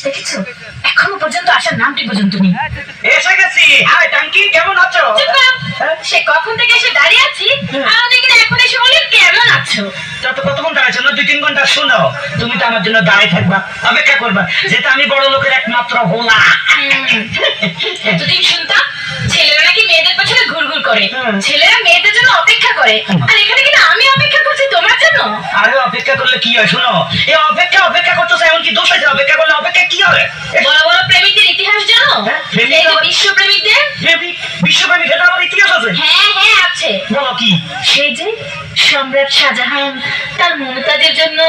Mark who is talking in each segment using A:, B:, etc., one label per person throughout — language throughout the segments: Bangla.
A: দেখেছো এখনো পর্যন্ত আসার নামটি পর্যন্ত নেই।
B: এসে গেছি। হাই টাঙ্কি, কেমন আছো?
A: সে কখন থেকে এসে দাঁড়িয়ে আছি, আর দেখি এখন এসে বলি কেমন আছো।
B: কতক্ষণ দাঁড়াচ্ছ? না 2-3 ঘন্টা। শোনো, তুমি তো আমার জন্য দাঁড়িয়ে থাকবা, অপেক্ষা করবা, যেটা আমি বড় লোকের একমাত্র হোলা।
A: এতদিন শুনতাম ছেলেরা নাকি মেয়েদের পেছনে ঘুরঘুর করে, ছেলেরা মেয়েদের জন্য অপেক্ষা করে, আর এখানে কিন্তু আমি অপেক্ষা করছি তোমার জন্য।
B: আরে অপেক্ষা করলে কি হয়? শোনো, এই অপেক্ষা করতেছে, এমন কি দোষ আছে? অপেক্ষা করলে অপেক্ষা কি হবে?
A: বড় বড় প্রেমিকদের ইতিহাস জানো? এই যে বিশ্ব প্রেমিকদের,
B: বিশ্বপ্রেমিক, এটা আমার ইতিহাস আছে।
A: হ্যাঁ হ্যাঁ আছে।
B: বলো কি?
A: সেই যে সম্রাট শাহজাহান তার মমতাজের জন্য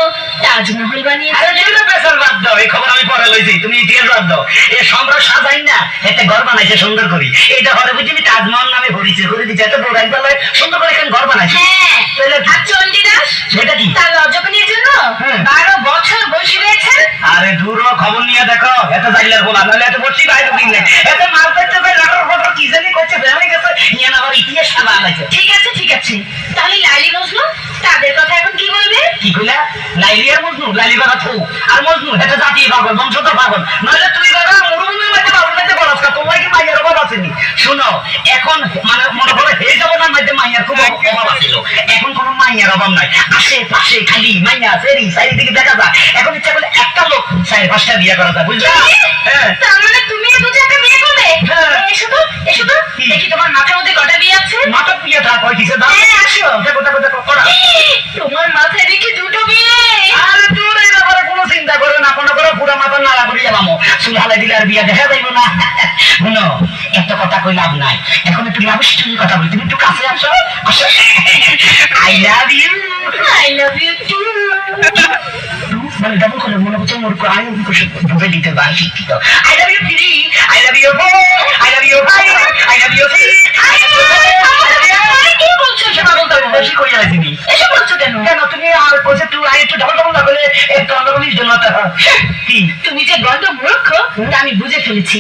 A: তাজমহল বানিয়েছে।
B: আরে যেটা বেসাল বাদ দাও, এই খবর আমি পরে লইছি, তুমি ইতিহাস বাদ দাও। এই সম্রাট শাহজাহান না এতে ঘর বানাইছে সুন্দর করে, এটা হরে বুঝি তাজমহল নামে ঘুরিছে করে দিচ্ছে, এত বড় একবার সুন্দর করে এখানে ঘর বানাইছে।
A: হ্যাঁ, আর চণ্ডীদাস
B: সেটা কি?
A: তার রজবনীর জন্য 12 বছর বসে রয়েছেন।
B: আরে দূর খবর নিয়ে দেখো, এত জাইলার বলা নাহলে এত বসি বাইরে দিলে এত মার করতে পারে, লাটার ফটো কি জানি করছে, ভেঙে গেছে নিয়ে না আবার ইতিহাস বানাইছে।
A: ঠিক আছে ঠিক আছে, তাহলে লাইলি মজনু তাদের কথা এখন কি বলবে?
B: কি কইলা? লাইলি আর মজনু? লাইলি বাবা থু, আর মজনু এটা জাতি পাগল, বংশধর পাগল, নইলে তুই বাবা মরুভূমির মধ্যে বাবুর মধ্যে বড় আজকা, তোমার কি মাইয়ার অভাব আসেনি? শুনো, এখন মানে মনে করো এই জমানার মধ্যে মাইয়ার খুব অভাব আছিল, এখন কোনো মাইয়ার অভাব নাই, আশেপাশে খালি মাইয়া সেরি চারিদিকে দেখা যায়। এখন ইচ্ছা করলে একটা লোক 4-5টা বিয়ে করা যায়, বুঝলা? হ্যাঁ,
A: তার মানে তুমি বুঝে একটা বিয়ে করবে? এসো তো এসো তো, দেখি তোমার মাথার মধ্যে কটা বিয়ে আছে।
B: মাথা বিয়ে থাক হয় কিসে দাও?
A: হ্যাঁ আসো।
B: দেখো দেখো দেখো করা।
A: তোমার মাথায় দেখি 2টো বিয়ে।
B: আরে তোর এই ব্যাপারে কোনো চিন্তা করো না, কোনো করে পুরো মাথা নাড়া করিয়া যাবামো, সুলহালে দিলে আর বিয়া দেখা যাইব না। শুনো, এত কথা কই লাভ নাই, এখন একটু লাভ স্টোরি কথা বলি, তুমি একটু কাছে আসো। I love you.
A: I love you too.
B: মানে ডাবল করে মনে করছো মোর আই বুঝে দিতে পারি শিক্ষিত। I love you three, I love you four, I love you five, I love you six.
A: কি বলছো?
B: সেটা বলতে হবে, বেশি করিয়া দিবি।
A: এসব বলছো কেন?
B: কেন তুমি আর কইছে তুই আই একটু ডাবল ডাবল না বলে একটু আলাদা জন্য কি
A: তুমি যে গন্ড মূর্খ তা আমি বুঝে ফেলেছি।